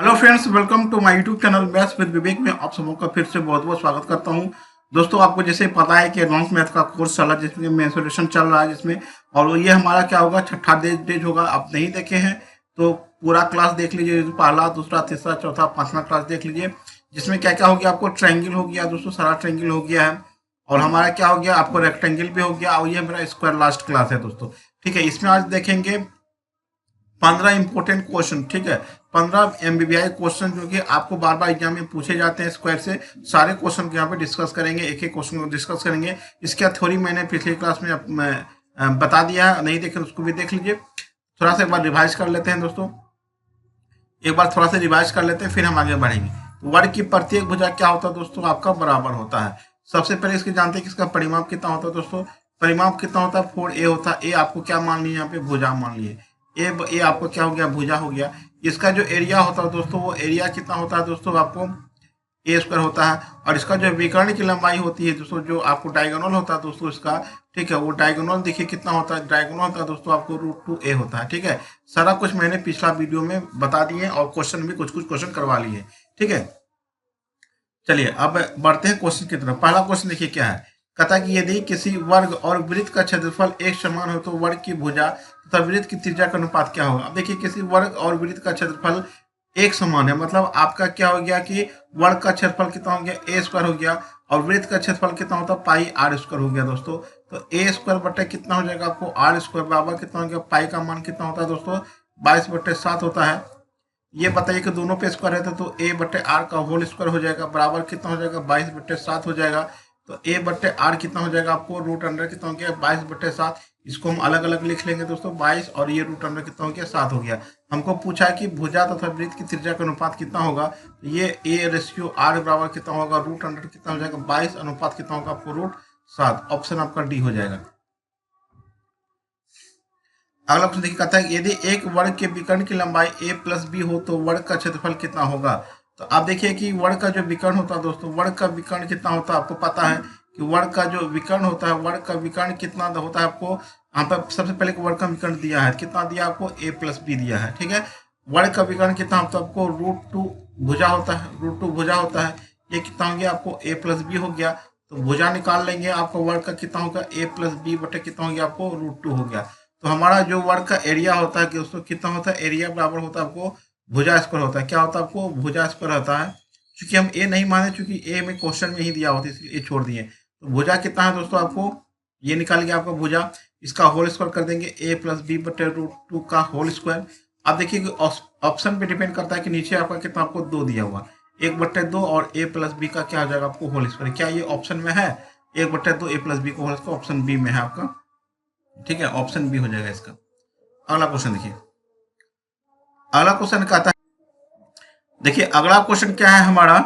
Hello friends, welcome to my YouTube channel maths with Vivek में आप सबों का फिर से बहुत बहुत स्वागत करता हूं। दोस्तों, आपको जैसे पता है कि एडवांस मैथ का कोर्स चल रहा है जिसमें मेंसुरेशन चल रहा है जिसमें, और ये हमारा क्या होगा, छठा डेज होगा। आप नहीं देखे हैं तो पूरा क्लास देख लीजिए, पहला दूसरा तीसरा चौथा पांचवा क्लास देख लीजिए, जिसमें क्या क्या हो गया। आपको ट्रायंगल हो गया दोस्तों, सारा ट्रायंगल हो गया है, और हमारा क्या हो गया, आपको रेक्टेंगल भी हो गया, और ये मेरा स्क्वायर लास्ट क्लास है दोस्तों। ठीक है, इसमें आज देखेंगे 15 इंपोर्टेंट क्वेश्चन। ठीक है, 15 एमबीबीआई क्वेश्चन जो कि आपको बार बार एग्जाम में पूछे जाते हैं स्क्वायर से। सारे क्वेश्चन को यहाँ पे डिस्कस करेंगे, एक एक क्वेश्चन को डिस्कस करेंगे। इसका थ्योरी मैंने पिछली क्लास में बता दिया है, नहीं देखे उसको भी देख लीजिए। थोड़ा सा एक बार रिवाइज कर लेते हैं दोस्तों, एक बार थोड़ा सा रिवाइज कर लेते हैं, फिर हम आगे बढ़ेंगे। तो वर्ग की प्रत्येक भुजा क्या होता है दोस्तों, आपका बराबर होता है। सबसे पहले इसके जानते हैं कि इसका परिमाप कितना होता है दोस्तों। परिमाप कितना होता है, 4a होता है। ए आपको क्या मान लिया, यहाँ पे भुजा मान लिए। ए आपको क्या हो गया, भुजा हो गया। इसका जो एरिया होता है दोस्तों, वो एरिया कितना होता है दोस्तों, आपको ए स्क्वायर होता है। और इसका जो विकर्ण की लंबाई होती है दोस्तों, जो आपको डायगोनल होता है दोस्तों इसका, ठीक है, वो डायगोनल देखिए कितना होता है, डायगोनल होता है दोस्तों आपको √2a होता है। ठीक है, सारा कुछ मैंने पिछला वीडियो में बता दिए और क्वेश्चन भी कुछ कुछ क्वेश्चन करवा लिए। ठीक है, चलिए अब बढ़ते हैं क्वेश्चन की तरफ। पहला क्वेश्चन देखिए क्या है, कहता है कि यदि किसी वर्ग और वृत्त का क्षेत्रफल एक समान हो तो वर्ग की भुजा तथा वृत्त की त्रिज्या का अनुपात क्या होगा। अब देखिए, किसी वर्ग और वृत्त का क्षेत्रफल एक समान है, मतलब आपका क्या हो गया कि वर्ग का क्षेत्रफल कितना हो गया, ए स्क्वायर हो गया, और वृत्त का क्षेत्रफल कितना होता है, पाई आर स्क्वायर हो गया दोस्तों। तो ए स्क्वायर बटे कितना हो जाएगा आपको, आर स्क्वायर बराबर कितना हो गया, पाई का मान कितना होता है दोस्तों, 22/7 होता है। ये बताइए कि दोनों पे स्क्वायर रहता है तो ए बटे आर का होल स्क्वायर हो जाएगा, बराबर कितना हो जाएगा, 22/7 हो जाएगा। तो ए बटे आर कितना हो जाएगा आपको, रूट अंडर कितना हो गया, 22/7। इसको हम अलग अलग लिख लेंगे दोस्तों, 22, और ये रूट अंडर कितना हो गया, 7 हो गया। हमको पूछा है कि भुजा तथा वृत्त की त्रिज्या का अनुपात कितना होगा। तो ये ए रेशियो आर बराबर कितना होगा, रूट अंडर कितना हो जाएगा, 22 अनुपात कितना होगा आपको, √7। ऑप्शन आपका डी हो जाएगा। अगला क्वेश्चन देखिए, कहता है कि यदि एक वर्ग के विकर्ण की लंबाई a प्लस बी हो तो वर्ग का क्षेत्रफल कितना होगा। तो आप देखिए कि वर्ग का जो विकर्ण होता है दोस्तों, वर्ग का विकर्ण कितना होता है आपको पता है कि वर्ग का जो विकर्ण होता है, वर्ग का विकर्ण कितना होता है आपको। यहाँ पर सबसे पहले वर्ग का विकर्ण दिया है, कितना दिया आपको, a प्लस बी दिया है। ठीक है, वर्ग का विकर्ण कितना होता है आपको, √2 भुजा होता है, √2 भुजा होता है। ये कितना हो गया आपको, a प्लस बी हो गया। तो भुजा निकाल लेंगे, आपको वर्ग का कितना होगा, a प्लस बी बटे कितना हो गया आपको, √2 हो गया। तो हमारा जो वर्ग का एरिया होता है कि उसको कितना होता है, एरिया बराबर होता है आपको भुजा स्क्वायर होता है। क्या होता है आपको, भुजा स्क्वायर होता है। क्योंकि हम ए नहीं माने, चूंकि ए में क्वेश्चन में ही दिया होता है इसलिए ए छोड़ दिए। तो भुजा कितना है दोस्तों, आपको ये निकाल गया आपका भुजा, इसका होल स्क्वायर कर देंगे, ए प्लस बी बटे √2 का होल स्क्वायर। अब देखिए ऑप्शन पे डिपेंड करता है कि नीचे आपका कितना, आपको 2 दिया हुआ, 1/2, और ए प्लस बी का क्या हो जाएगा आपको, होल स्क्वायर। क्या ये ऑप्शन में है, 1/2 ए प्लस बी का होल स्क्वायर ऑप्शन बी में है आपका। ठीक है, ऑप्शन बी हो जाएगा इसका। अगला क्वेश्चन देखिए, अगला क्वेश्चन कहता है, देखिए अगला क्वेश्चन क्या है हमारा,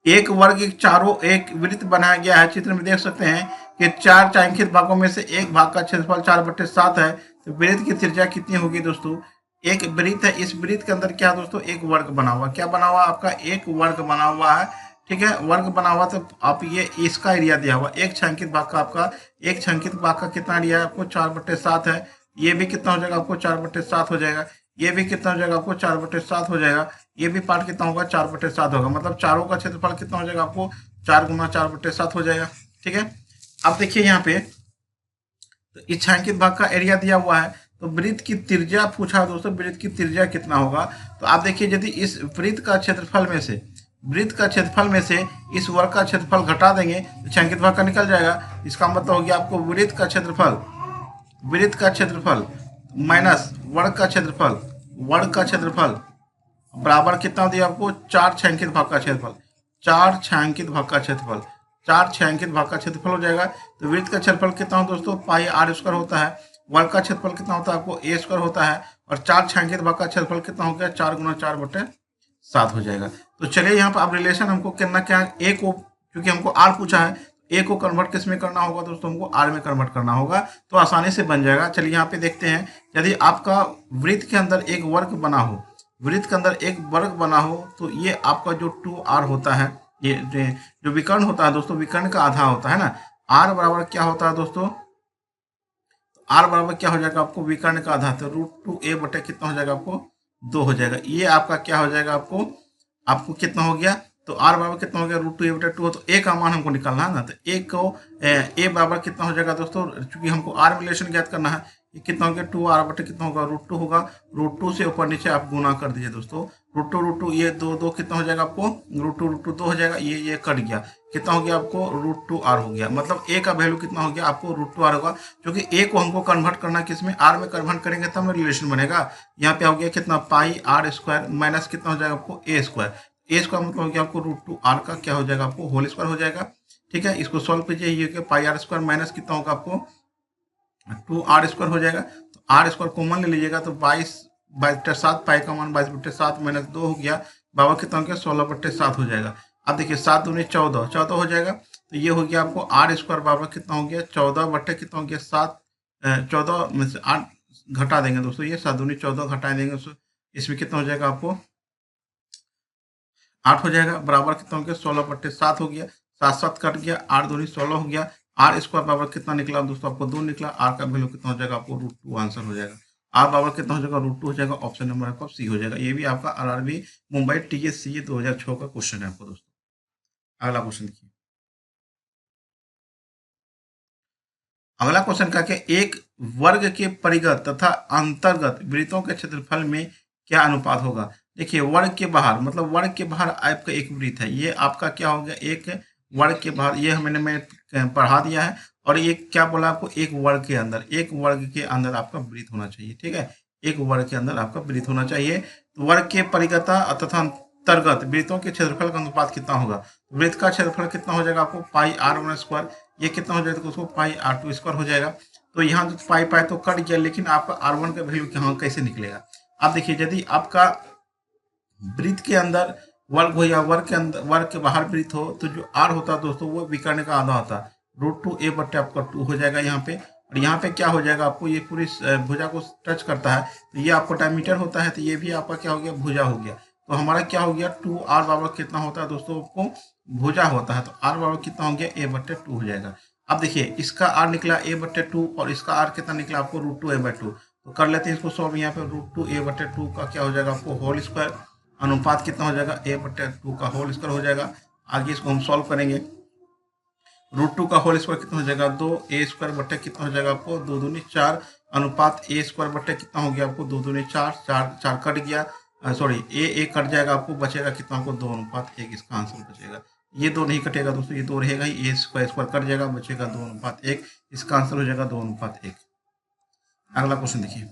एक वर्ग के चारों एक वृत्त बनाया गया है। चित्र में देख सकते हैं कि 4 छायांकित भागों में से एक भाग का क्षेत्रफल 4/7 है। तो वृत्त की त्रिज्या कितनी होगी दोस्तों। एक वृत्त है, इस वृत्त के अंदर क्या है दोस्तों, एक वर्ग बना हुआ, क्या बना हुआ आपका, एक वर्ग बना हुआ है। ठीक है, वर्ग बना हुआ, तो आप ये इसका एरिया दिया हुआ, एक छायांकित भाग का आपका, एक छायांकित भाग का कितना एरिया है आपको, 4/7 है। ये भी कितना हो जाएगा आपको, 4/7 हो जाएगा। ये भी कितना हो जाएगा आपको, 4/7 हो जाएगा। ये भी पार्ट कितना होगा, 4/7 होगा। मतलब चारों का क्षेत्रफल कितना हो जाएगा आपको, 4 गुना 4/7 हो जाएगा। ठीक है, अब देखिए यहाँ पे तो इस छायांकित भाग का एरिया दिया हुआ है, तो वृत्त की त्रिज्या पूछा है दोस्तों, वृत्त की त्रिज्या कितना होगा। तो आप देखिए, यदि इस वृत्त का क्षेत्रफल में से, वृत्त का क्षेत्रफल में से इस वर्ग का क्षेत्रफल घटा देंगे तो छायांकित भाग का निकल जाएगा। इसका मतलब हो गया आपको वृत्त का क्षेत्रफल, वृत्त का क्षेत्रफल माइनस वर्ग का क्षेत्रफल, वर्ग का क्षेत्रफल बराबर कितना दिया आपको, 4 छायांकित भाग का क्षेत्रफल, 4 छायांकित भाग का क्षेत्रफल, 4 छायांकित भाग का क्षेत्रफल हो जाएगा। तो वृत्त का क्षेत्रफल कितना हो दोस्तों, पाई आर स्क्वायर होता है। वर्ग का क्षेत्रफल कितना होता है आपको, ए स्क्वायर होता है। और 4 छायांकित भाग का क्षेत्रफल कितना हो गया, 4 गुना 4/7 हो जाएगा। तो चलिए यहाँ पर अब रिलेशन हमको करना क्या है, ए को, क्योंकि हमको आर पूछा है, ए को कन्वर्ट किस में करना होगा दोस्तों, हमको आर में कन्वर्ट करना होगा, तो आसानी से बन जाएगा। चलिए यहाँ पे देखते हैं, यदि आपका वृत्त के अंदर एक वर्ग बना हो, वृत्त के अंदर एक वर्ग बना हो, तो ये आपका जो 2r होता है, ये जो विकर्ण होता है दोस्तों, विकर्ण का आधा होता है ना, r बराबर क्या होता है दोस्तों, r बराबर क्या हो जाएगा आपको, विकर्ण का आधा, तो √2a बटे कितना हो जाएगा आपको, 2 हो जाएगा। ये आपका क्या हो जाएगा, आपको आपको कितना हो गया, तो आर बराबर कितना हो गया, रूट टू ए बटा टू, तो ए का मान हमको निकालना है ना, तो ए को ए बराबर कितना हो जाएगा दोस्तों, चूंकि हमको आर रिलेशन ज्ञात करना है, ये कितना हो गया, टू आर बटे कितना होगा, रूट टू होगा। रूट टू से ऊपर नीचे आप गुना कर दीजिए दोस्तों, रूट टू ये दो दो कितना हो जाएगा आपको, रूट टू 2 हो जाएगा, ये कट गया, कितना हो गया आपको, रूट टू आर हो गया। मतलब ए का वैल्यू कितना हो गया आपको, रूट टू आर होगा, क्योंकि ए को हमको कन्वर्ट करना किस में, आर में कन्वर्ट करेंगे तब रिलेशन बनेगा। यहाँ पे हो गया कितना, पाई आर स्क्वायर माइनस कितना हो जाएगा आपको, ए स्क्वायर। ए स्क्वायर मतलब हो गया आपको रूट टू आर का क्या हो जाएगा, आपको होल स्क्वायर हो जाएगा। ठीक है, इसको सॉल्व कीजिए, ये पाई आर स्क्वायर माइनस कितना होगा आपको, टू आर स्क्वायर हो जाएगा। तो आर स्क्वायर कॉमन ले लीजिएगा, तो 22/7, पाई का मान 22/7 माइनस 2 हो गया, बाबा कितना हो गया, 16/7 हो जाएगा। अब देखिए 7 दूनी 14 हो जाएगा, तो ये हो गया आपको आर स्क्वायर बाबा कितना हो गया, 14 बट्टे कितना हो गया 7, 14 में से 8 घटा देंगे दोस्तों, ये 7 दूनी 14 घटा देंगे, इसमें कितना हो जाएगा आपको 8 हो जाएगा, बराबर कितना हो गया 16/7 हो गया, 7 कट गया, 8 दूनी 16 हो गया। आर स्क्वायर बराबर कितना निकला दोस्तों, आपको 2 निकला, आर का वैल्यू कितना हो जाएगा आपको, रूट टू आंसर हो जाएगा। आर बराबर कितना हो जाएगा, रूट टू हो जाएगा, ऑप्शन नंबर आपका सी हो जाएगा। ये भी आपका आरआरबी मुंबई टीएससीए 2006 का क्वेश्चन है आपको दोस्तों। अगला क्वेश्चन देखिए, अगला क्वेश्चन क्या है, एक वर्ग के परिगत तथा अंतर्गत वृत्तों के क्षेत्रफल में क्या अनुपात होगा। देखिए वर्ग के बाहर, मतलब वर्ग के बाहर आपका एक वृत्त है, ये आपका क्या हो गया, एक वर्ग के बाहर, ये मैं पढ़ा दिया है। और ये क्या बोला आपको, एक वर्ग के अंदर, एक वर्ग के अंदर आपका वृत्त होना चाहिए। ठीक है, एक वर्ग के अंदर आपका वृत्त होना चाहिए। तो वर्ग के परिगत तथा अंतर्गत वृत्तों के क्षेत्रफल का अनुपात कितना होगा। वृत्त का क्षेत्रफल कितना हो जाएगा आपको, पाई आर वन स्क्वायर, ये कितना हो जाएगा तो उसको पाई आर टू स्क्वायर हो जाएगा। तो यहाँ जो पाई पाई तो कट गया, लेकिन आपका आर वन का वैल्यू यहाँ कैसे निकलेगा। आप देखिए, यदि आपका वृत्त के अंदर वर्ग हो या वर्ग के अंदर, वर्ग के बाहर वृत्त हो, तो जो आर होता है दोस्तों वो विकर्ण का आधा होता है, रूट टू ए बट्टे आपका 2 हो जाएगा यहाँ पे। और यहाँ पे क्या हो जाएगा आपको, ये पूरी भुजा को टच करता है, तो ये आपको डायमीटर होता है, तो ये भी आपका क्या हो गया, भुजा हो गया। तो हमारा क्या हो गया, 2 आर बराबर कितना होता है दोस्तों, आपको भुजा होता है, तो आर बराबर कितना हो गया, ए बट्टे 2 हो जाएगा। अब देखिए इसका आर निकला ए बट्टे 2, और इसका आर कितना निकला आपको, रूट टू ए बट्टे 2। तो कर लेते हैं इसको सॉल्व। यहाँ पे रूट टू ए बट्टे 2 का क्या हो जाएगा आपको, होल स्क्वायर, अनुपात कितना हो जाएगा, ए बट्टे 2 का होल स्क्वायर हो जाएगा। आगे इसको हम सॉल्व करेंगे, रूट टू का होल स्क्वायर कितना हो जाएगा, 2 ए स्क्वायर बट्टे कितना हो जाएगा आपको, 2 दूनी 4, अनुपात ए स्क्वायर बट्टे कितना हो गया आपको, 2 दूनी 4, 4 कट गया, सॉरी ए कट जाएगा, आपको बचेगा कितना, आपको 2 अनुपात 1, इसका आंसर बचेगा। ये 2 नहीं कटेगा दोस्तों, ये 2 रहेगा ही, ए स्क्वायर कट जाएगा, बचेगा 2 अनुपात 1, इसका आंसर हो जाएगा 2 अनुपात 1। अगला क्वेश्चन देखिए,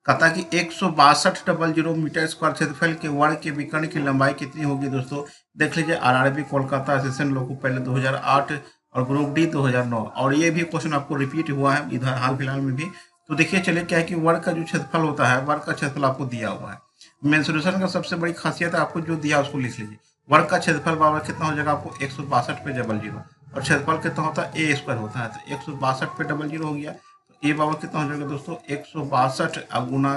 कहता कि 162.00 मीटर स्क्वायर क्षेत्रफल के वर्ग के विकर्ण की लंबाई कितनी होगी दोस्तों। देख लीजिए आरआरबी कोलकाता सेशन लोको पहले 2008 और ग्रुप डी 2009, और ये भी क्वेश्चन आपको रिपीट हुआ है इधर हाल फिलहाल में भी। तो देखिए चलिए क्या है कि वर्ग का जो क्षेत्रफल होता है, वर्ग का क्षेत्रफल आपको दिया हुआ है। मेंसुरेशन का सबसे बड़ी खासियत है, आपको जो दिया उसको लिख लीजिए। वर्ग का क्षेत्रफल बराबर कितना हो जाएगा आपको, 162/00, और क्षेत्रफल कितना होता है, ए स्क्वायर होता है, तो 162/00 हो गया। ए बराबर कितना हो जाएगा दोस्तों, 162 गुना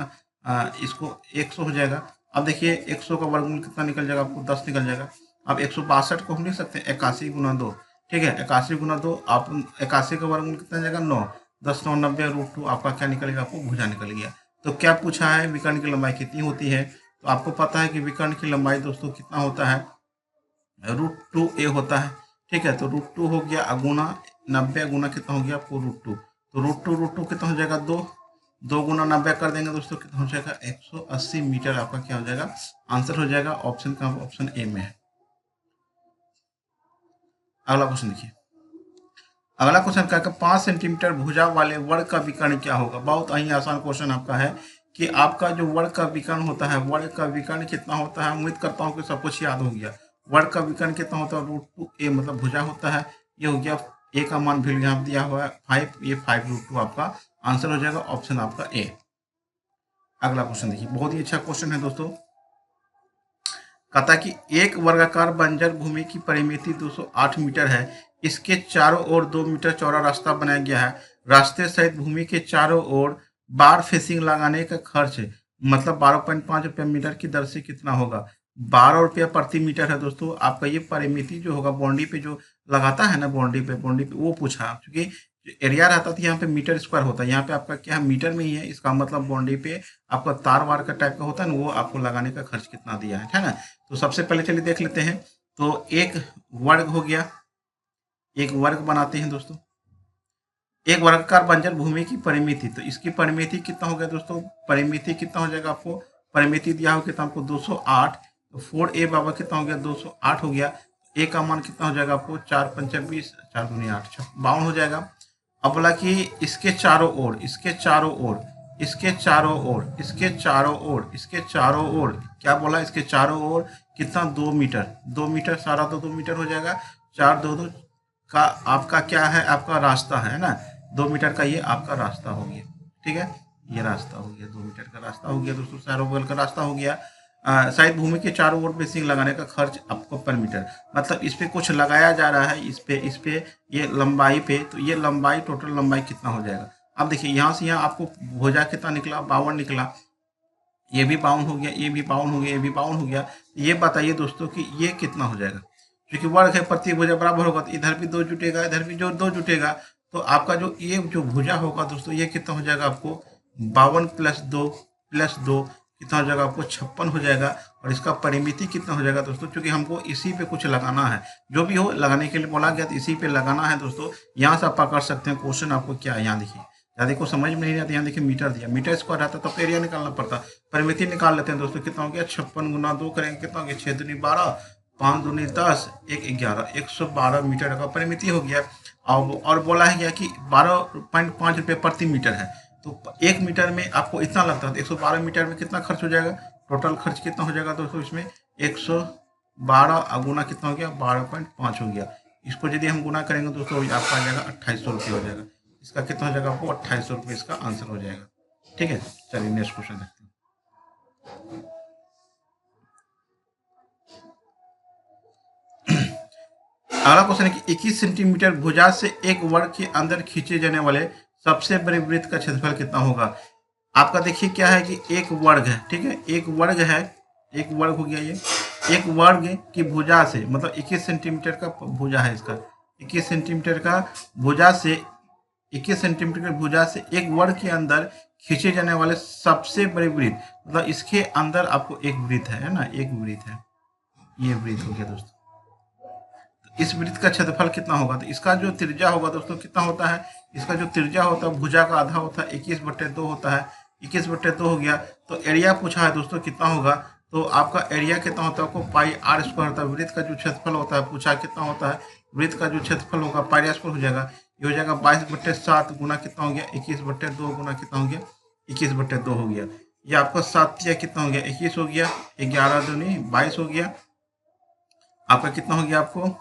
इसको 100 हो जाएगा। अब देखिए 100 का वर्गमूल कितना निकल जाएगा आपको, 10 निकल जाएगा। अब 162 को हम लिख सकते हैं 81 गुना 2। ठीक है, 81 गुना 2, आप 81 का वर्गमूल कितना जाएगा, 9, 10 9 90, रूट 2 आपका क्या निकलेगा, आपको भुजा निकल गया। तो क्या पूछा है, विकर्ण की लंबाई कितनी होती है। तो आपको पता है कि विकर्ण की लंबाई दोस्तों कितना होता है, रूट टू ए होता है। ठीक है, तो रूट 2 हो गया अगुना 90 गुना कितना हो गया आपको, रूट 2। तो रूट टू कितना हो जाएगा, 2 गुना 90 कर देंगे दोस्तों, कितना हो जाएगा 180 मीटर, आपका क्या हो जाएगा, आंसर हो जाएगा। ऑप्शन का ऑप्शन ए में है। अगला क्वेश्चन देखिए, अगला क्वेश्चन क्या है, 5 सेंटीमीटर भुजा वाले वर्ग का विकर्ण क्या होगा। बहुत ही आसान क्वेश्चन आपका है कि आपका जो वर्ग का विकर्ण होता है, वर्ग का विकर्ण कितना होता है, उम्मीद करता हूँ कि सब कुछ याद हो गया। वर्ग का विकर्ण कितना होता है, रूट टू ए, मतलब भुजा होता है। ये हो गया, ए का मान वैल्यू यहाँ दिया हुआ है 5, ये 5 रूट 2 आपका आंसर हो जाएगा, ऑप्शन आपका ए। अगला क्वेश्चन देखिए, बहुत ही अच्छा क्वेश्चन है दोस्तों। कहता कि एक वर्गाकार बंजर भूमि की परिमिति 208 मीटर है, इसके चारों ओर 2 मीटर चौड़ा रास्ता बनाया गया है। रास्ते सहित भूमि के चारों ओर बार फेसिंग लगाने का खर्च मतलब 12.5 रुपये मीटर की दर से कितना होगा। 12 रुपया प्रति मीटर है दोस्तों। आपका ये परिमिति जो होगा बाउंड्री पे जो लगाता है ना, बाउंड्री पे वो पूछा, क्योंकि जो एरिया रहता था यहाँ पे मीटर स्क्वायर होता है, यहाँ पे आपका क्या है मीटर में ही है। इसका मतलब बाउंड्री पे आपका तार वार का टाइप का होता है ना, वो आपको लगाने का खर्च कितना दिया है ना। तो सबसे पहले चलिए देख लेते हैं। तो एक वर्ग हो गया, एक वर्ग बनाते हैं दोस्तों। एक वर्गाकार बंजर भूमि की परिमिति, तो इसकी परिमिति कितना हो गया दोस्तों, परिमिति कितना हो जाएगा आपको, परिमिति दिया हो कितना आपको 208, तो 4a बाबा कितना हो गया 208 हो गया। ए का मान कितना हो जाएगा आपको 4 पंचा 20, 4 दूनी 8, 52 हो जाएगा। अब बोला कि इसके चारों ओर, इसके चारों ओर, इसके चारों ओर, इसके चारों ओर, इसके चारों ओर, क्या बोला, इसके चारों ओर कितना 2 मीटर, 2 मीटर, सारा तो 2 मीटर हो जाएगा। 4 2 2 का आपका क्या है, आपका रास्ता है ना, 2 मीटर का ये आपका रास्ता हो गया। ठीक है, ये रास्ता हो गया, 2 मीटर का रास्ता हो गया दोस्तों, चारों बगल का रास्ता हो गया। शायद भूमि के चारों ओर बेसिंग लगाने का खर्च आपको पर मीटर, मतलब इस पे कुछ लगाया जा रहा है, इस पे ये लंबाई पे, तो ये लंबाई टोटल लंबाई कितना हो जाएगा। अब देखिए यहाँ से यहाँ आपको भुजा कितना निकला, 52 निकला, ये भी 52 हो गया, ये भी 52 हो गया, ये भी 52 हो गया। ये बताइए दोस्तों कि ये कितना हो जाएगा, क्योंकि वर्ग है, प्रति भुजा बराबर होगा, तो इधर भी 2 जुटेगा, इधर भी जो 2 जुटेगा, तो आपका जो ये जो भुजा होगा दोस्तों, ये कितना हो जाएगा आपको 52 प्लस 2 कितना हो जाएगा आपको 56 हो जाएगा। और इसका परिमिति कितना हो जाएगा दोस्तों, क्योंकि हमको इसी पे कुछ लगाना है, जो भी हो लगाने के लिए बोला गया, तो इसी पे लगाना है दोस्तों। यहाँ से आप पकड़ सकते हैं क्वेश्चन आपको क्या है, यहाँ देखिए, यहाँ देखो समझ में नहीं आता, यहाँ देखिए मीटर दिया, मीटर स्क्वायर रहता तो एरिया निकालना पड़ता। परिमिति निकाल लेते हैं दोस्तों, कितना हो गया 56 गुना 2 करेंगे कितना हो गया 6 दूनी 12, 5 दूनी 10, 1 11, 112 मीटर का परिमिति हो गया। और बोला है क्या कि 12.5 रुपये प्रति मीटर है, तो 1 मीटर में आपको इतना लगता है, तो 112 मीटर में कितना खर्च हो जाएगा, टोटल खर्च कितना हो जाएगा दोस्तों, इसमें 112 गुना कितना हो गया 12.5 हो गया। इसको यदि हम गुना करेंगे दोस्तों, आपका आ जाएगा 2800 रुपये हो जाएगा। इसका कितना हो जाएगा आपको 2800 रुपये, इसका आंसर हो जाएगा। ठीक है, चलिए नेक्स्ट क्वेश्चन देखते हैं। अगला क्वेश्चन है कि 21 सेंटीमीटर भुजा से एक वर्ग के अंदर खींचे जाने वाले सबसे बड़े वृत्त का क्षेत्रफल कितना होगा। आपका देखिए क्या है कि एक वर्ग है, ठीक है, एक वर्ग है, एक वर्ग हो गया, ये एक वर्ग की भुजा से, मतलब 21 सेंटीमीटर का भुजा है इसका, 21 सेंटीमीटर का भुजा से, 21 सेंटीमीटर की भुजा से एक वर्ग के अंदर खींचे जाने वाले सबसे बड़े वृत्त, मतलब इसके अंदर आपको एक वृत्त है ना, एक वृत्त है, ये वृत्त हो गया दोस्तों। इस वृत्त का क्षेत्रफल कितना होगा, तो इसका जो त्रिज्या होगा दोस्तों कितना होता है, इसका जो त्रिज्या होता है भुजा का आधा होता है, 21/2 होता है, 21/2 हो गया। तो एरिया पूछा है दोस्तों कितना होगा, तो आपका एरिया कितना होता है आपको पाई आर स्क्वायर होता है। वृत्त का जो क्षेत्रफल होता है पूछा कितना होता है, वृत्त का जो क्षेत्रफल होगा पाई आर स्क्वायर हो जाएगा, ये हो जाएगा 22/7 गुना कितना हो गया 21/2 गुना कितना हो गया 21/2 हो गया। ये आपका 7 कितना हो गया 21 हो गया, 11 दूनी 22 हो गया, आपका कितना हो गया आपको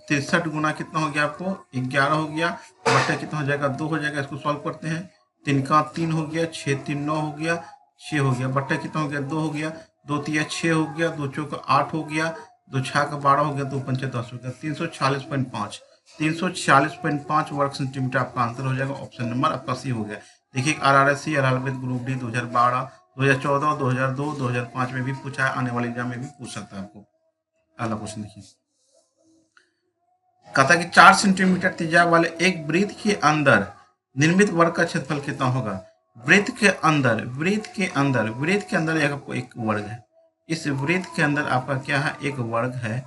63 गुना कितना हो गया आपको 11 हो गया, बट्टा कितना हो जाएगा 2 हो जाएगा। इसको सॉल्व करते हैं, 3 का 3 हो गया, 6 3 9 हो गया, 6 हो गया, बट्टा कितना हो गया 2 हो गया, 2 3 6 हो गया, 2 चौका 8 हो गया, 2 6 का 12 हो गया, 2 5 10 हो गया, 346.5 346.5 वर्ग सेंटीमीटर आपका आंसर हो जाएगा। ऑप्शन नंबर आपका सी हो गया। देखिए RRSC RRB ग्रुप डी 2012 2014 2002 2005 में भी पूछा है, आने वाले एग्जाम में भी पूछ सकता है आपको। अगला क्वेश्चन देखिए, कहता है कि 4 सेंटीमीटर त्रिज्या वाले एक वृत्त के अंदर निर्मित वर्ग का क्षेत्रफल कितना होगा। वृत्त के अंदर, वृत्त के अंदर, वृत्त के अंदर आपको एक वर्ग है, इस वृत्त के अंदर आपका क्या है एक वर्ग है।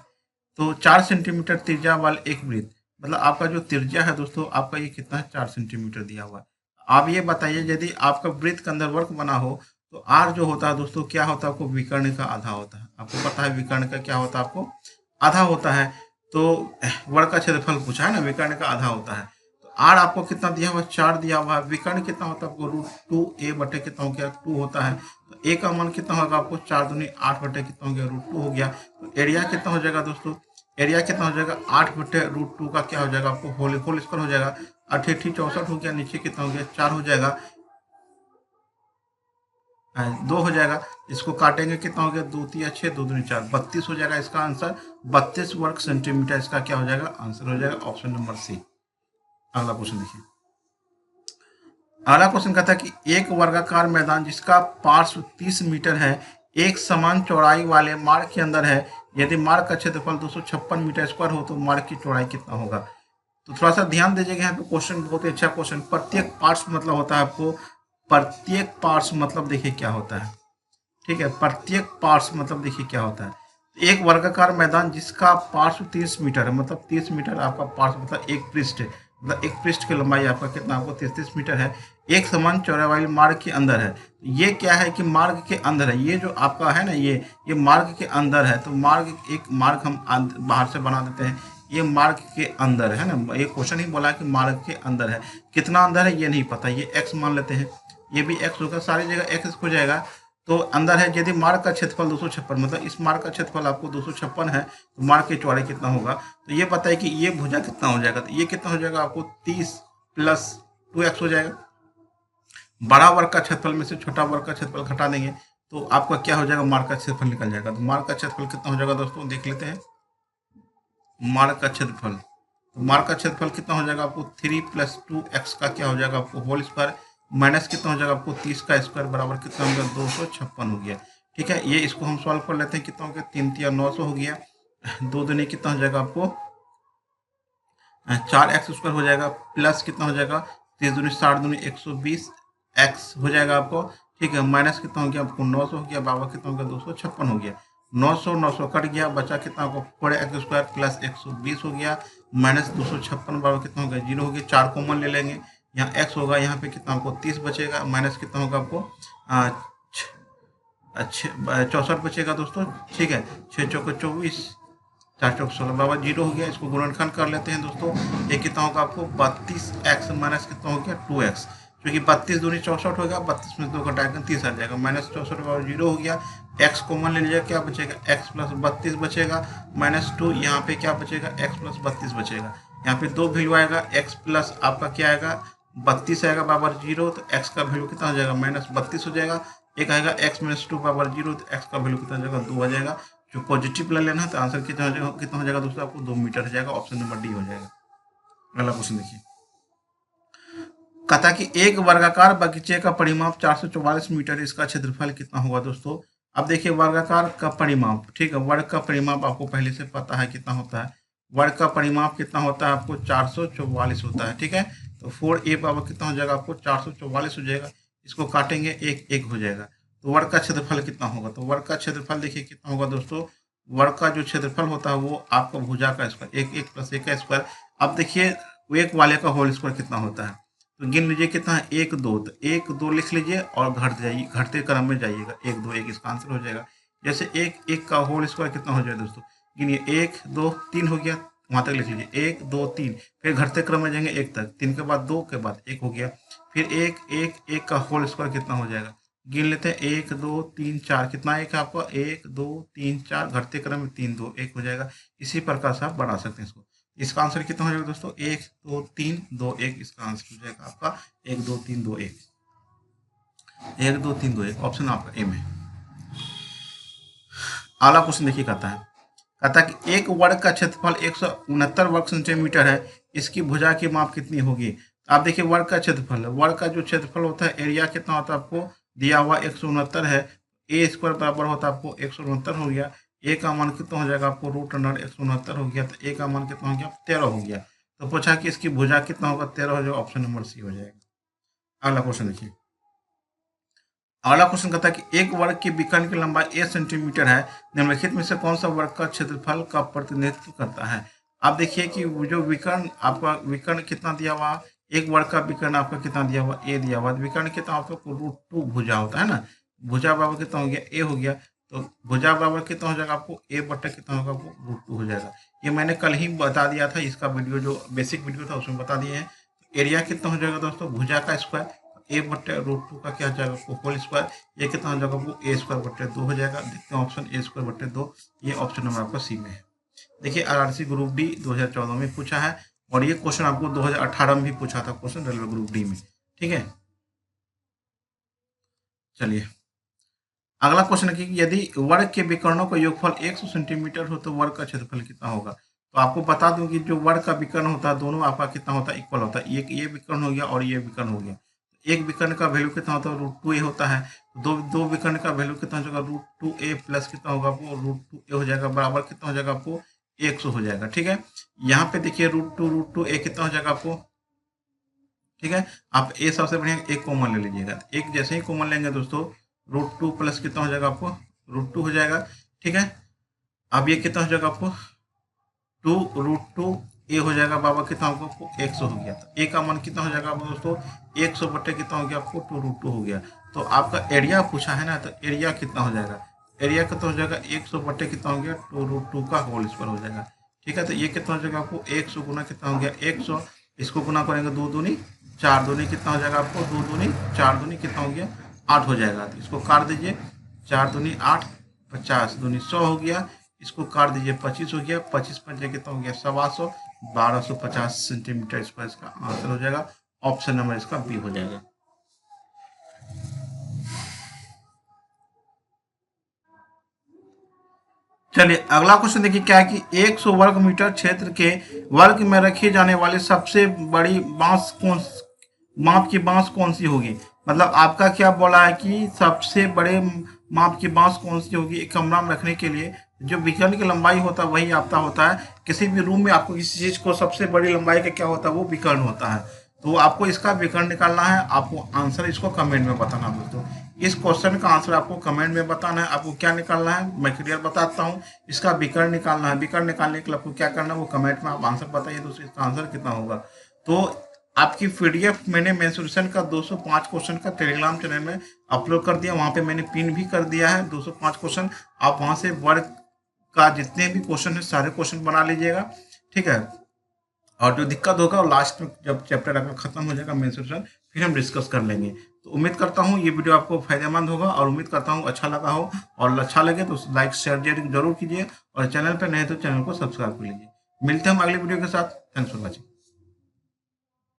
तो 4 सेंटीमीटर त्रिज्या वाले एक वृत्त, मतलब आपका जो त्रिज्या है दोस्तों आपका ये कितना है 4 सेंटीमीटर दिया हुआ है। आप ये बताइए यदि आपका वृत्त के अंदर वर्ग बना हो तो आर जो होता है दोस्तों क्या होता है आपको विकर्ण का आधा होता है। आपको पता है विकर्ण का क्या होता है आपको आधा होता है। तो वर्ग का क्षेत्रफल पूछा है ना, विकर्ण का आधा होता है। तो आर आपको कितना दिया हुआ 4 दिया हुआ है, विकर्ण कितना होता है आपको √2a बटे कितना हो गया 2 होता है। तो a का मान कितना होगा आपको 4 दूनी 8 बटे कितना हो गया √2 हो गया। तो एरिया कितना हो जाएगा दोस्तों, एरिया कितना हो जाएगा 8 बटे √2 का क्या हो जाएगा आपको होल स्क्वायर हो जाएगा, 8 8 64 हो गया, नीचे कितना हो गया 4 हो जाएगा, 2 हो जाएगा। इसको काटेंगे कितना हो गया 2 3 6 2 दूनी 4 32 हो जाएगा। इसका आंसर 32 वर्ग सेंटीमीटर इसका क्या हो जाएगा आंसर हो जाएगा। Option number C. अगला क्वेश्चन देखिए, अगला क्वेश्चन कहता है कि एक वर्गाकार मैदान जिसका पार्श्व 30 मीटर है एक समान चौड़ाई वाले मार्ग के अंदर है, यदि मार्ग का क्षेत्रफल 256 मीटर स्क्वायर हो तो मार्ग की चौड़ाई कितना होगा। तो थोड़ा सा ध्यान दीजिएगा, यहाँ पे क्वेश्चन बहुत ही अच्छा क्वेश्चन। प्रत्येक पार्ट्स मतलब होता है आपको, प्रत्येक पार्ट्स मतलब देखिए क्या होता है, ठीक है। प्रत्येक पार्ट्स मतलब देखिए क्या होता है। एक वर्गाकार मैदान जिसका पार्श्व 30 मीटर है, मतलब 30 मीटर आपका पार्श्व, मतलब एक पृष्ठ है, मतलब एक पृष्ठ की लंबाई आपका कितना, आपको 30 मीटर है, एक समान चौड़ाई वाले मार्ग के अंदर है। ये क्या है कि मार्ग के अंदर है, ये जो आपका है ना, ये मार्ग के अंदर है। तो मार्ग, एक मार्ग हम बाहर से बना देते हैं, ये मार्ग के अंदर है ना। ये क्वेश्चन ही बोला कि मार्ग के अंदर है, कितना अंदर है ये नहीं पता, ये एक्स मान लेते हैं, ये भी एक्स होगा, सारी जगह एक्स हो जाएगा। तो अंदर है, यदि मार्ग का क्षेत्रफल 256, मतलब इस मार्ग का क्षेत्रफल आपको 256 है, तो मार्ग की चौड़ाई कितना होगा। तो ये पता है कि ये भुजा कितना हो जाएगा, तो ये कितना हो जाएगा आपको 30 प्लस 2x हो जाएगा। बड़ा वर्ग का क्षेत्रफल में से छोटा वर्ग का क्षेत्रफल घटा देंगे तो आपका क्या हो जाएगा, मार्ग का क्षेत्रफल निकल जाएगा। तो मार्ग का क्षेत्रफल कितना हो जाएगा दोस्तों, देख लेते हैं। मार्ग का क्षेत्रफल, तो मार्ग का क्षेत्रफल कितना हो जाएगा आपको 3 प्लस 2x का क्या हो जाएगा आपको होल स्क्वायर, माइनस कितना हो जाएगा आपको 30 का स्क्वायर बराबर कितना हो गया 256 हो गया। ठीक है, ये इसको हम सॉल्व कर लेते हैं, कितना हो गया 3 तिया 900 हो गया, 2 दूनी कितना हो जाएगा आपको 4x स्क्वायर हो जाएगा, प्लस कितना हो जाएगा 30 दूनी 60 दूनी 120 x हो जाएगा आपको। ठीक है, माइनस कितना हो गया आपको 900 हो गया, बराबर कितना हो गया 256 हो गया। 900 कट गया, बचा कितना आपको 4x स्क्वायर प्लस 120 हो गया, माइनस 256 बराबर कितना हो गया 0 हो गया। 4 कॉमन ले लेंगे, यहाँ x होगा, यहाँ पे कितना आपको 30 बचेगा, माइनस कितना होगा आपको 64 बचेगा दोस्तों। ठीक है, 6 चौके 24, 4 चौक 16 बराबर 0 हो गया। इसको गुणनखंड कर लेते हैं दोस्तों, ये कितना होगा आपको 32x माइनस कितना हो गया 2x, क्योंकि 32 दूनी 64 होगा, 32 में 2 घटाकर 30 आ जाएगा, माइनस 64 बराबर 0 हो गया। x कॉमन ले लीजिएगा, क्या बचेगा x प्लस 32 बचेगा, माइनस 2, यहाँ पे क्या बचेगा x प्लस 32 बचेगा। यहाँ पे 2 वैल्यू आएगा, x प्लस आपका क्या आएगा 32 आएगा बराबर 0, तो x का वैल्यू कितना हो जाएगा माइनस 32 हो जाएगा। एक आएगा x माइनस 2 बराबर 0, तो x का वैल्यू कितना हो जाएगा 2 आ जाएगा। जो पॉजिटिव ले लेना है तो आंसर कितना हो जाएगा, कितना हो जाएगा दोस्तों आपको 2 मीटर हो जाएगा। ऑप्शन नंबर डी हो जाएगा। अगला क्वेश्चन देखिए, कहता कि एक वर्गाकार बगीचे का परिमाप 444 मीटर, इसका क्षेत्रफल कितना होगा दोस्तों। अब देखिए वर्गाकार का परिमाप, ठीक है, वर्ग का परिमाप आपको पहले से पता है कितना होता है, वर्ग का परिमाप कितना होता है आपको 444 होता है। ठीक है, तो 4a पावर कितना हो जाएगा आपको 444 हो जाएगा, इसको काटेंगे एक एक हो जाएगा। तो वर्ग का क्षेत्रफल कितना होगा, तो वर्ग का क्षेत्रफल देखिए कितना होगा दोस्तों, वर्ग का जो क्षेत्रफल होता है वो आपका भुजा का स्क्वायर, एक एक प्लस एक का स्क्वायर। अब देखिए एक वाले का होल स्क्वायर कितना होता है, तो गिन लीजिए कितना है 1 2, तो 1 2 लिख लीजिए और घट जाइए, घटते क्रम में जाइएगा, 1 2 1 इसका आंसर हो जाएगा। जैसे एक एक का होल स्क्वायर कितना हो जाएगा दोस्तों, गिनिए 1 2 3 हो गया, वहां तक लिख लीजिए 1 2 3, फिर घटते क्रम में जाएंगे 1 तक, 3 के बाद 2 के बाद 1 हो गया, फिर 1 1 1 का होल स्क्वायर कितना हो जाएगा, गिन लेते हैं 1 2 3 4, कितना एक है आपका 1 2 3 4, घटते क्रम में 3 2 1 हो जाएगा। इसी प्रकार से आप बढ़ा सकते हैं इसको। इसका आंसर कितना हो जाएगा दोस्तों 1 2 3 2 1, इसका आंसर हो जाएगा आपका 1 2 3 2 1, 1 2 3 2 1, ऑप्शन आपका ए में। अगला क्वेश्चन देखिए, कहता है कि एक वर्ग का क्षेत्रफल 169 वर्ग सेंटीमीटर है, इसकी भुजा की माप कितनी होगी। आप देखिए वर्ग का क्षेत्रफल, वर्ग का जो क्षेत्रफल होता है एरिया कितना होता है आपको दिया हुआ 169 है, ए स्क्वायर बराबर होता है आपको 169 हो गया, ए का मान कितना हो जाएगा आपको रूट अंडर 169 हो गया, तो ए का मान कितना हो गया 13 हो गया। तो पूछा कि इसकी भुजा कितना होगा 13 हो जाएगा, ऑप्शन नंबर सी हो जाएगा। अगला क्वेश्चन देखिए, अगला क्वेश्चन कहता है कि एक वर्ग के विकर्ण की लंबाई 1 सेंटीमीटर है, निम्नलिखित में से कौन सा वर्ग का क्षेत्रफल का प्रतिनिधित्व करता है। आप देखिए कि वो जो विकर्ण आपका विकर्ण कितना दिया हुआ, एक वर्ग का विकर्ण आपका कितना दिया हुआ ए दिया हुआ, विकर्ण कितना आपको √2 भुजा होता है ना, भुजा बराबर कितना हो गया ए हो गया, तो भुजा बराबर कितना हो जाएगा आपको ए बट्टा कितना होगा आपको √2 हो जाएगा। ये मैंने कल ही बता दिया था, इसका वीडियो जो बेसिक वीडियो था उसमें बता दिए हैं। एरिया कितना हो जाएगा दोस्तों भुजा का स्क्वायर, ए बट्टे √2 का क्या हो जाएगा आपको होल स्क्वायर, ये कितना हो जाएगा आपको ए स्क्वायर बट्टे 2 हो जाएगा। देखते हैं ऑप्शन ए स्क्वायर बट्टे 2, ये ऑप्शन नंबर आपका सी में है। देखिए आरआरसी ग्रुप डी 2014 में पूछा है, और ये क्वेश्चन आपको 2018 में भी पूछा था क्वेश्चन रेलवे ग्रुप डी में। ठीक है, चलिए अगला क्वेश्चन है कि यदि वर्ग के विकर्णों का योगफल 100 सेंटीमीटर हो तो वर्ग का क्षेत्रफल कितना होगा। तो आपको बता दूं कि जो वर्ग का विकर्ण होता है दोनों आपका कितना होता है इक्वल होता है, ये विकर्ण हो गया और ये विकर्ण हो गया। एक विकर्ण का वैल्यू कितना होता है √2a होता है, दो दो विकर्ण का वैल्यू कितना हो जाएगा √2a प्लस कितना होगा आपको √2a हो जाएगा, बराबर कितना हो जाएगा आपको 100 हो जाएगा। ठीक है, यहाँ पे देखिए √2 ए कितना हो जाएगा आपको। ठीक है, आप ए सबसे बढ़िया एक कॉमन ले लीजिएगा। एक जैसे ही कॉमन लेंगे दोस्तों, √2 प्लस कितना हो जाएगा आपको, √2 हो जाएगा। ठीक है, अब ये कितना हो जाएगा आपको, 2√2 ए हो जाएगा बाबा, कितना होगा आपको 100 हो गया। तो ए का मान कितना हो जाएगा आपको दोस्तों, 100 बटे कितना हो गया आपको 2√2 हो गया। तो आपका एरिया पूछा है ना, तो एरिया कितना हो जाएगा, एरिया कितना हो जाएगा 100 बटे कितना हो गया 2√2 का होल स्क्वायर हो जाएगा। ठीक है, तो ये कितना हो जाएगा आपको 100 गुना कितना हो गया 100, इसको गुना करेंगे 2 दूनी 4 दूनी कितना हो जाएगा आपको 2 दूनी 4 दूनी कितना हो गया 8 हो जाएगा। तो इसको काट दीजिए, 4 दूनी 8, 50 दूनी 100 हो गया, इसको काट दीजिए 25 हो गया, 25 पंजे कितना हो गया 125, 1250 सेंटीमीटर स्क्वायर इसका आंसर हो जाएगा। ऑप्शन नंबर इसका बी हो जाएगा। चलिए अगला क्वेश्चन देखिए क्या है कि 100 वर्ग मीटर क्षेत्र के वर्ग में रखी जाने वाली सबसे बड़ी बांस कौन, माप की बांस कौन सी होगी। मतलब आपका क्या बोला है कि सबसे बड़े माप की बांस कौन सी होगी। एक कमरा में रखने के लिए जो विकर्ण की लंबाई होता है वही आपका होता है। किसी भी रूम में आपको किसी चीज को सबसे बड़ी लंबाई का क्या होता है, वो विकर्ण होता है। तो आपको इसका विकर्ण निकालना है, आपको आंसर इसको कमेंट में बताना है दोस्तों। इस क्वेश्चन का आंसर आपको कमेंट में बताना है। आपको क्या निकालना है मैं क्लियर बताता हूँ, इसका विकर्ण निकालना है। विकर्ण निकालने के लिए आपको क्या करना है वो कमेंट में आप आंसर बताइए दोस्तों, इसका आंसर कितना होगा। तो आपकी पीडीएफ मैंने मेंसुरेशन का 205 क्वेश्चन का टेलीग्राम चैनल में अपलोड कर दिया, वहां पे मैंने पिन भी कर दिया है 205 क्वेश्चन। आप वहां से वर्ग का जितने भी क्वेश्चन है सारे क्वेश्चन बना लीजिएगा। ठीक है, और जो दिक्कत होगा और लास्ट में जब चैप्टर आपका खत्म हो जाएगा मेंसुरेशन, फिर हम डिस्कस कर लेंगे। तो उम्मीद करता हूँ ये वीडियो आपको फायदेमंद होगा और उम्मीद करता हूँ अच्छा लगा हो, और अच्छा लगे तो लाइक शेयर जरूर कीजिए, और चैनल पर नए तो चैनल को सब्सक्राइब कर लीजिए। मिलते हैं हम अगले वीडियो के साथ। Thanks for watching.